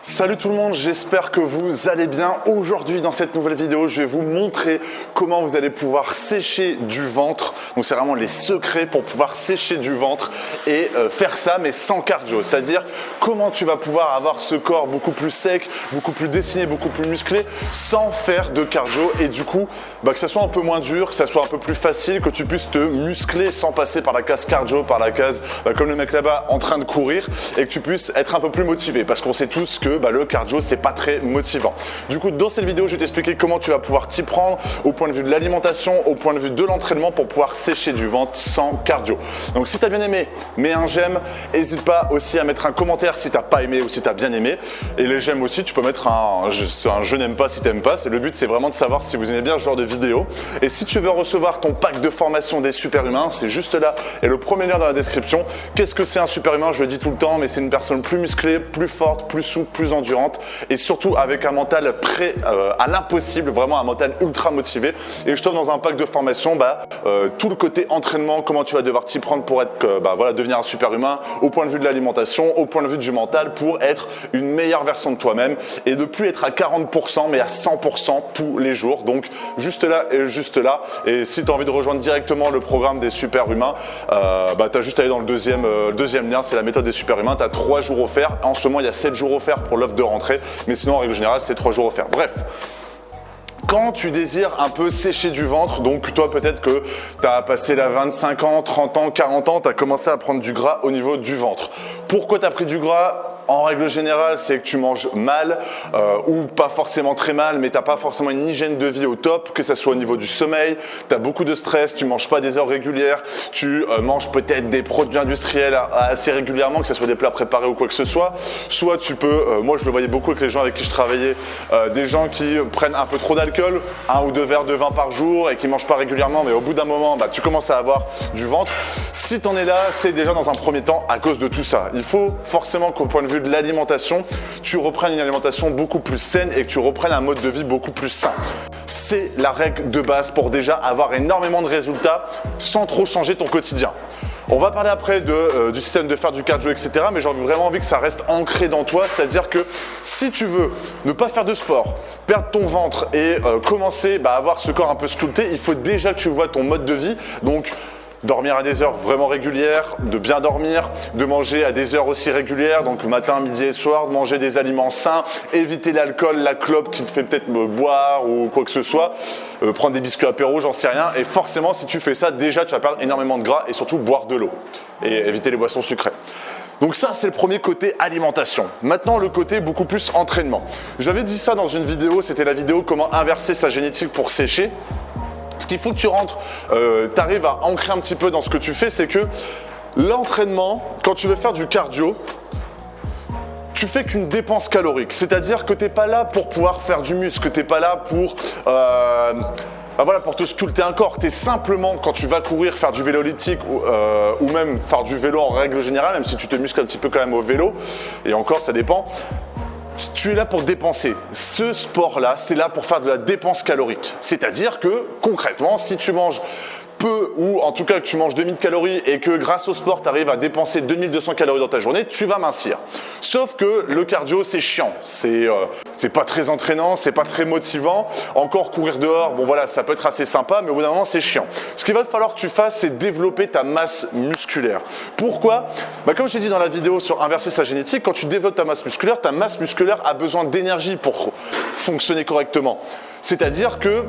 Salut tout le monde, j'espère que vous allez bien. Aujourd'hui dans cette nouvelle vidéo, je vais vous montrer comment vous allez pouvoir sécher du ventre. Donc c'est vraiment les secrets pour pouvoir sécher du ventre et faire ça mais sans cardio. C'est-à-dire comment tu vas pouvoir avoir ce corps beaucoup plus sec, beaucoup plus dessiné, beaucoup plus musclé sans faire de cardio et du coup que ça soit un peu moins dur, que ça soit un peu plus facile, que tu puisses te muscler sans passer par la case cardio, par la case comme le mec là-bas en train de courir et que tu puisses être un peu plus motivé parce qu'on sait tous que le cardio c'est pas très motivant. Du coup dans cette vidéo je vais t'expliquer comment tu vas pouvoir t'y prendre au point de vue de l'alimentation, au point de vue de l'entraînement pour pouvoir sécher du ventre sans cardio. Donc si tu as bien aimé, mets un j'aime, n'hésite pas aussi à mettre un commentaire si tu n'as pas aimé ou si tu as bien aimé. Et les j'aime aussi, tu peux mettre un je n'aime pas si tu n'aimes pas. Le but c'est vraiment de savoir si vous aimez bien ce genre de vidéo. Et si tu veux recevoir ton pack de formation des super humains, c'est juste là et le premier lien dans la description. Qu'est-ce que c'est un super humain? Je le dis tout le temps, mais c'est une personne plus musclée, plus forte, plus souple, plus endurante et surtout avec un mental prêt à l'impossible, vraiment un mental ultra motivé. Et je t'offre dans un pack de formation tout le côté entraînement, comment tu vas devoir t'y prendre pour être, devenir un super humain, au point de vue de l'alimentation, au point de vue du mental, pour être une meilleure version de toi-même et ne plus être à 40% mais à 100% tous les jours. Donc juste là et juste là. Et si tu as envie de rejoindre directement le programme des super humains, tu as juste à aller dans le deuxième lien, c'est la méthode des super humains. Tu as 3 jours offerts. En ce moment, il y a 7 jours offerts pour l'offre de rentrée, mais sinon en règle générale c'est 3 jours offerts. Bref, quand tu désires un peu sécher du ventre, donc toi peut-être que tu as passé la 25 ans, 30 ans, 40 ans, tu as commencé à prendre du gras au niveau du ventre. Pourquoi tu as pris du gras? En règle générale, c'est que tu manges mal ou pas forcément très mal, mais tu n'as pas forcément une hygiène de vie au top, que ce soit au niveau du sommeil, tu as beaucoup de stress, tu ne manges pas des heures régulières, tu manges peut-être des produits industriels assez régulièrement, que ce soit des plats préparés ou quoi que ce soit. Soit tu peux, moi je le voyais beaucoup avec les gens avec qui je travaillais, des gens qui prennent un peu trop d'alcool, 1 ou 2 verres de vin par jour et qui ne mangent pas régulièrement, mais au bout d'un moment, tu commences à avoir du ventre. Si tu en es là, c'est déjà dans un premier temps à cause de tout ça. Il faut forcément qu'au point de vue de l'alimentation, tu reprennes une alimentation beaucoup plus saine et que tu reprennes un mode de vie beaucoup plus sain. C'est la règle de base pour déjà avoir énormément de résultats sans trop changer ton quotidien. On va parler après du système de faire du cardio, etc. Mais j'ai vraiment envie que ça reste ancré dans toi. C'est-à-dire que si tu veux ne pas faire de sport, perdre ton ventre et commencer à avoir ce corps un peu sculpté, il faut déjà que tu vois ton mode de vie. Donc, dormir à des heures vraiment régulières, de bien dormir, de manger à des heures aussi régulières, donc matin, midi et soir, de manger des aliments sains, éviter l'alcool, la clope qui te fait peut-être boire ou quoi que ce soit, prendre des biscuits apéro, j'en sais rien. Et forcément, si tu fais ça, déjà tu vas perdre énormément de gras et surtout boire de l'eau et éviter les boissons sucrées. Donc ça, c'est le premier côté alimentation. Maintenant, le côté beaucoup plus entraînement. J'avais dit ça dans une vidéo, c'était la vidéo comment inverser sa génétique pour sécher. Ce qu'il faut que tu rentres, tu arrives à ancrer un petit peu dans ce que tu fais, c'est que l'entraînement, quand tu veux faire du cardio, tu fais qu'une dépense calorique. C'est-à-dire que tu n'es pas là pour pouvoir faire du muscle, tu n'es pas là pour pour te sculpter un corps. Tu es simplement, quand tu vas courir, faire du vélo elliptique ou même faire du vélo en règle générale, même si tu te muscles un petit peu quand même au vélo, et encore ça dépend, tu es là pour dépenser. Ce sport-là, c'est là pour faire de la dépense calorique. C'est-à-dire que, concrètement, si tu manges peu ou en tout cas que tu manges 2000 calories et que grâce au sport, tu arrives à dépenser 2200 calories dans ta journée, tu vas mincir. Sauf que le cardio, c'est chiant. C'est pas très entraînant, c'est pas très motivant. Encore courir dehors, ça peut être assez sympa, mais au bout d'un moment, c'est chiant. Ce qu'il va falloir que tu fasses, c'est développer ta masse musculaire. Pourquoi? Comme je t'ai dit dans la vidéo sur inverser sa génétique, quand tu développes ta masse musculaire a besoin d'énergie pour fonctionner correctement. C'est-à-dire que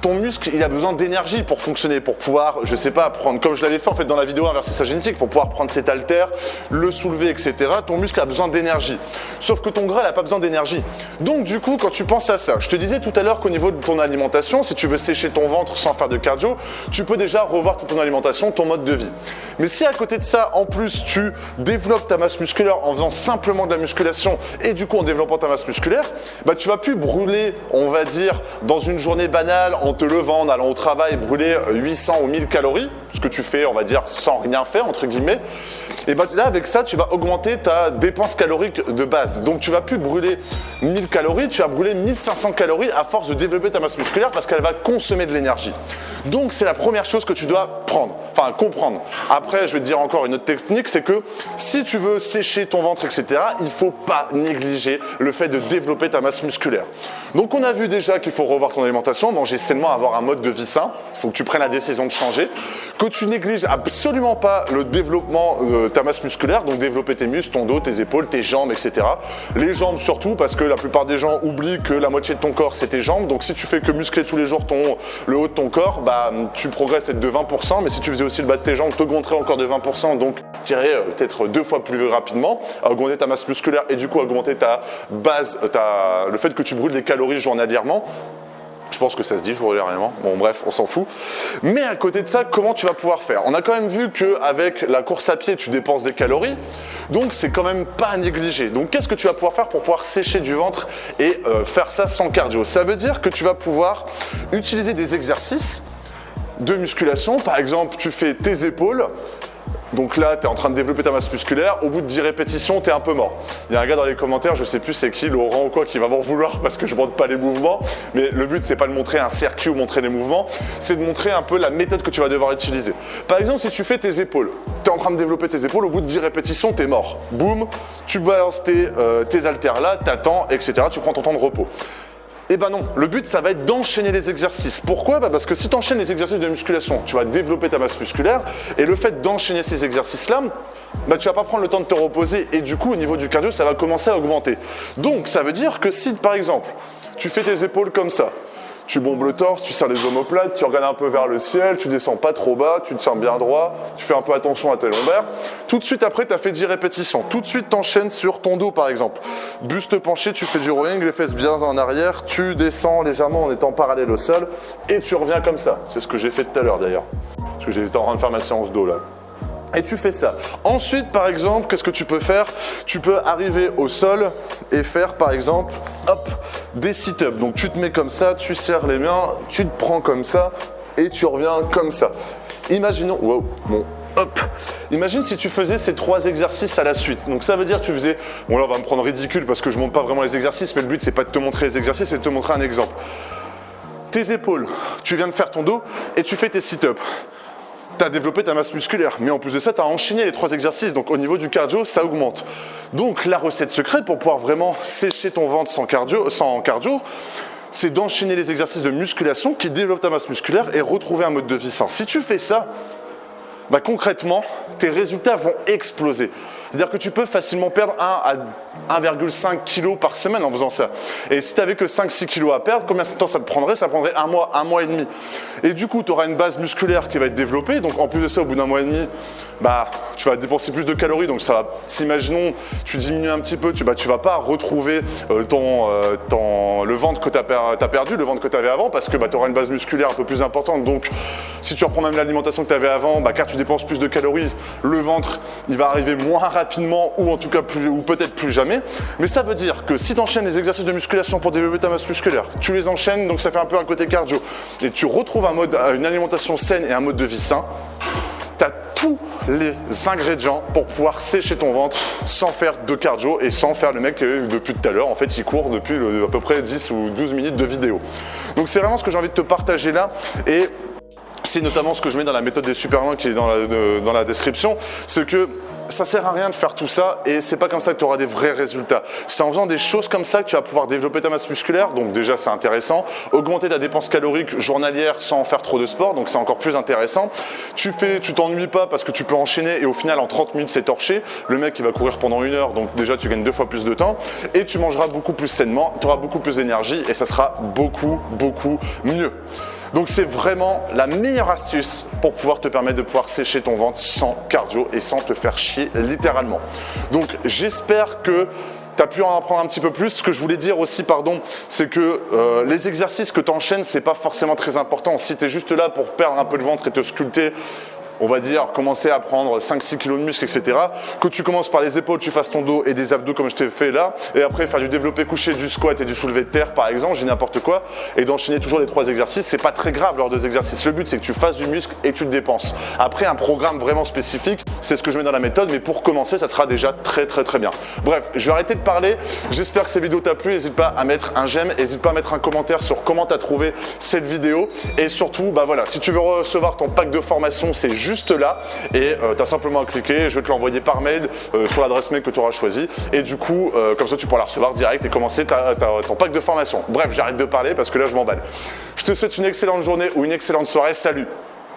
ton muscle, il a besoin d'énergie pour fonctionner, pour pouvoir, je sais pas, prendre, comme je l'avais fait dans la vidéo inverser sa génétique, pour pouvoir prendre cet haltère, le soulever, etc. Ton muscle a besoin d'énergie. Sauf que ton gras, il n'a pas besoin d'énergie. Donc du coup, quand tu penses à ça, je te disais tout à l'heure qu'au niveau de ton alimentation, si tu veux sécher ton ventre sans faire de cardio, tu peux déjà revoir toute ton alimentation, ton mode de vie. Mais si à côté de ça, en plus, tu développes ta masse musculaire en faisant simplement de la musculation et du coup en développant ta masse musculaire, tu vas plus brûler, on va dire, dans une journée banale, en te levant, en allant au travail, brûler 800 ou 1000 calories, ce que tu fais, on va dire, sans rien faire, entre guillemets, Et ben là, avec ça, tu vas augmenter ta dépense calorique de base. Donc, tu vas plus brûler 1000 calories, tu vas brûler 1500 calories à force de développer ta masse musculaire parce qu'elle va consommer de l'énergie. Donc, c'est la première chose que tu dois comprendre. Après, je vais te dire encore une autre technique, c'est que si tu veux sécher ton ventre, etc., il ne faut pas négliger le fait de développer ta masse musculaire. Donc, on a vu déjà qu'il faut revoir ton alimentation, manger sainement, avoir un mode de vie sain. Il faut que tu prennes la décision de changer. Que tu négliges absolument pas le développement de ta masse musculaire, donc développer tes muscles, ton dos, tes épaules, tes jambes, etc. Les jambes surtout, parce que la plupart des gens oublient que la moitié de ton corps, c'est tes jambes. Donc, si tu fais que muscler tous les jours le haut de ton corps, tu progresses peut-être de 20%, mais si tu faisais aussi le bas de tes jambes, tu augmenterais encore de 20%, donc tu irais peut-être 2 fois plus rapidement à augmenter ta masse musculaire et du coup augmenter ta base, le fait que tu brûles des calories journalièrement. Je pense que ça se dit journalièrement. Bon, bref, on s'en fout. Mais à côté de ça, comment tu vas pouvoir faire? On a quand même vu qu'avec la course à pied, tu dépenses des calories. Donc, c'est quand même pas à négliger. Donc, qu'est-ce que tu vas pouvoir faire pour pouvoir sécher du ventre et faire ça sans cardio? Ça veut dire que tu vas pouvoir utiliser des exercices de musculation. Par exemple, tu fais tes épaules. Donc là, tu es en train de développer ta masse musculaire. Au bout de 10 répétitions, tu es un peu mort. Il y a un gars dans les commentaires, je sais plus c'est qui, Laurent ou quoi, qui va m'en vouloir parce que je ne montre pas les mouvements. Mais le but, c'est pas de montrer un circuit ou montrer les mouvements, c'est de montrer un peu la méthode que tu vas devoir utiliser. Par exemple, si tu fais tes épaules, tu es en train de développer tes épaules, au bout de 10 répétitions, tu es mort. Boum, tu balances tes haltères là, tu attends, etc. Tu prends ton temps de repos. Eh ben non, le but ça va être d'enchaîner les exercices. Pourquoi? Parce que si tu enchaînes les exercices de musculation, tu vas développer ta masse musculaire et le fait d'enchaîner ces exercices-là, tu vas pas prendre le temps de te reposer et du coup au niveau du cardio ça va commencer à augmenter. Donc ça veut dire que si par exemple tu fais tes épaules comme ça, tu bombes le torse, tu serres les omoplates, tu regardes un peu vers le ciel, tu descends pas trop bas, tu te tiens bien droit, tu fais un peu attention à tes lombaires. Tout de suite après, tu as fait 10 répétitions. Tout de suite, tu enchaînes sur ton dos par exemple. Buste penché, tu fais du rowing, les fesses bien en arrière, tu descends légèrement en étant parallèle au sol et tu reviens comme ça. C'est ce que j'ai fait tout à l'heure d'ailleurs. Parce que j'étais en train de faire ma séance dos là. Et tu fais ça. Ensuite, par exemple, qu'est-ce que tu peux faire? Tu peux arriver au sol et faire, par exemple, hop, des sit-ups. Donc, tu te mets comme ça, tu serres les mains, tu te prends comme ça et tu reviens comme ça. Imaginons, wow, bon, hop. Imagine si tu faisais ces 3 exercices à la suite. Donc, ça veut dire que tu faisais, bon là, on va me prendre ridicule parce que je ne montre pas vraiment les exercices, mais le but, c'est pas de te montrer les exercices, c'est de te montrer un exemple. Tes épaules, tu viens de faire ton dos et tu fais tes sit-ups. Tu as développé ta masse musculaire, mais en plus de ça, tu as enchaîné les 3 exercices, donc au niveau du cardio, ça augmente. Donc la recette secrète pour pouvoir vraiment sécher ton ventre sans cardio, c'est d'enchaîner les exercices de musculation qui développent ta masse musculaire et retrouver un mode de vie sain. Si tu fais ça, concrètement, tes résultats vont exploser. C'est-à-dire que tu peux facilement perdre 1 à 1,5 kg par semaine en faisant ça. Et si tu n'avais que 5-6 kg à perdre, combien de temps ça te prendrait? Ça prendrait 1 mois et demi. Et du coup, tu auras une base musculaire qui va être développée. Donc en plus de ça, au bout d'un mois et demi, tu vas dépenser plus de calories. Donc ça va, imaginons, tu diminues un petit peu, tu vas pas retrouver le ventre que tu as perdu, le ventre que tu avais avant, parce que tu auras une base musculaire un peu plus importante. Donc si tu reprends même l'alimentation que tu avais avant, car tu dépenses plus de calories, le ventre, il va arriver moins rapidement ou en tout cas ou peut-être plus jamais. Mais ça veut dire que si tu enchaînes les exercices de musculation pour développer ta masse musculaire, tu les enchaînes, donc ça fait un peu un côté cardio, et tu retrouves une alimentation saine et un mode de vie sain, tu as tous les ingrédients pour pouvoir sécher ton ventre sans faire de cardio et sans faire le mec depuis tout à l'heure. En fait, il court depuis à peu près 10 ou 12 minutes de vidéo. Donc c'est vraiment ce que j'ai envie de te partager là. Et c'est notamment ce que je mets dans la méthode des supermans qui est dans la description, c'est que ça sert à rien de faire tout ça et c'est pas comme ça que tu auras des vrais résultats. C'est en faisant des choses comme ça que tu vas pouvoir développer ta masse musculaire, donc déjà c'est intéressant, augmenter ta dépense calorique journalière sans faire trop de sport, donc c'est encore plus intéressant. Tu t'ennuies pas parce que tu peux enchaîner et au final en 30 minutes c'est torché. Le mec il va courir pendant 1 heure, donc déjà tu gagnes 2 fois plus de temps et tu mangeras beaucoup plus sainement, tu auras beaucoup plus d'énergie et ça sera beaucoup mieux. Donc c'est vraiment la meilleure astuce pour pouvoir te permettre de pouvoir sécher ton ventre sans cardio et sans te faire chier littéralement. Donc j'espère que tu as pu en apprendre un petit peu plus. Ce que je voulais dire aussi, c'est que les exercices que tu enchaînes, c'est pas forcément très important. Si tu es juste là pour perdre un peu de ventre et te sculpter, on va dire, commencer à prendre 5-6 kg de muscle, etc. Que tu commences par les épaules, tu fasses ton dos et des abdos comme je t'ai fait là, et après faire du développé couché, du squat et du soulevé de terre par exemple, j'ai n'importe quoi, et d'enchaîner toujours les 3 exercices, c'est pas très grave lors des exercices. Le but c'est que tu fasses du muscle et que tu te dépenses. Après un programme vraiment spécifique, c'est ce que je mets dans la méthode, mais pour commencer, ça sera déjà très bien. Bref, je vais arrêter de parler, j'espère que cette vidéo t'a plu, n'hésite pas à mettre un j'aime, n'hésite pas à mettre un commentaire sur comment tu as trouvé cette vidéo, et surtout, bah voilà, si tu veux recevoir ton pack de formation, c'est juste là, et tu as simplement à cliquer, je vais te l'envoyer par mail sur l'adresse mail que tu auras choisi, et du coup, comme ça tu pourras la recevoir direct et commencer ton pack de formation. Bref, j'arrête de parler parce que là je m'emballe. Je te souhaite une excellente journée ou une excellente soirée, salut!